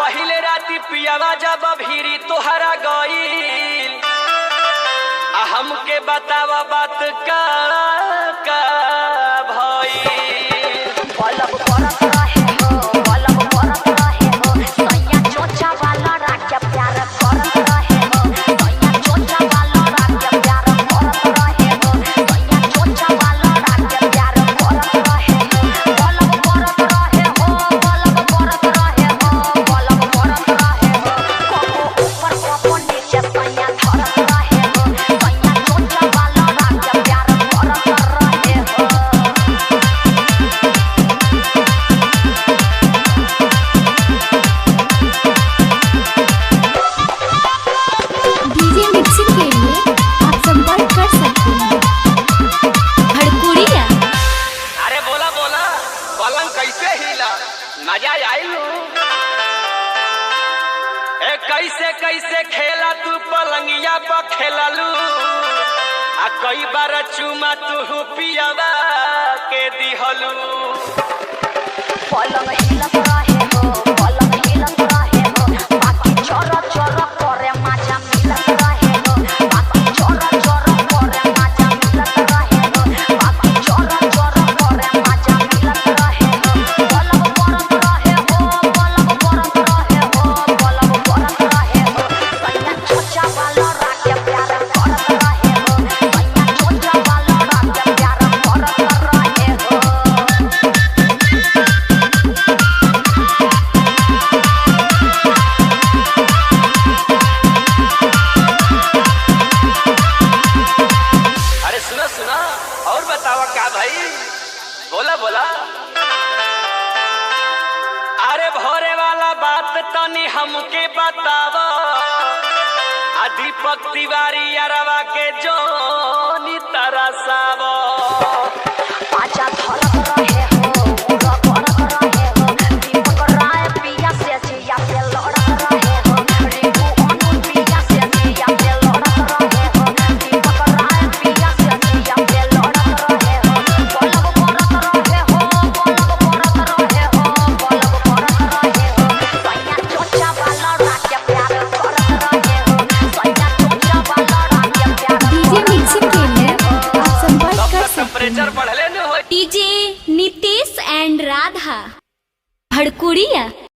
पहिले राती पियावा जब भीरी तोहरा गईल हमके बतावा बात का भईल। बलब करत रहे हो, बलब करत रहे हो, सैया चोचा वाला राख्या प्यार करत रहे हो, सैया चोचा वाला राख्या प्यार करत रहे हो, सैया चोचा वाला राख्या प्यार करत रहे हो, बलब करत रहे हो, बलब करत रहे हो, बलब करत रहे हो, कबो ऊपर कबो नीचे सैया धरत रहे हो, सैया चोचा वाला राख्या प्यार करत रहे हो। डीजे मिक्सिंग के लिए आप संपर्क कर सकते हैं। भड़कुड़िया। अरे बोला बोला पलंग कैसे हिला मजा आई कैसे कैसे खेला तू पलंगिया पर खेललू आ कई बार चुमा तू पियावा के दिहलू। पलंग हिलत रहे हो, पलंग हिलत रहे हो, बाकी चोर चोर करे मजा मिलत रहे हो, बाकी चोर चोर करे मजा मिलत रहे हो, बाकी चोर चोर करे मजा मिलत रहे हो, बलब करत रहे हो, बलब करत रहे हो, बलब करत रहे हो, सैया चोचा वाला राख्या प्यार करत रहे हो, सैया चोचा वाला राख्या प्यार करत रहे हो। अरे सुना सुना और बतावा क्या भाई बोला बोला। अरे भोरे वाला बात तनी हमके बतावा आ दीपक तिवारी अरवा के जोनी तरसावा। पाचा धरत रहे हो, मुड़ा करत रहे हो, दीपक राय पिया से जिया पे लड़त रहे हो, रिंकू अनु पिया से जिया पे लड़त रहे हो, दीपक राय पिया से जिया पे लड़त रहे हो, बलब करत रहे हो, बलब करत रहे हो, बलब करत रहे हो, सैया चोचा वाला राख्या प्यार करत रहे हो, सैया चोचा वाला राख्या प्यार डीजे मिक्सिंग के लिए आप संपर्क कर सकते टेम्परेचर हैं। बढ़ले न हो। DJ Nitesh and Radha. भड़कुड़िया।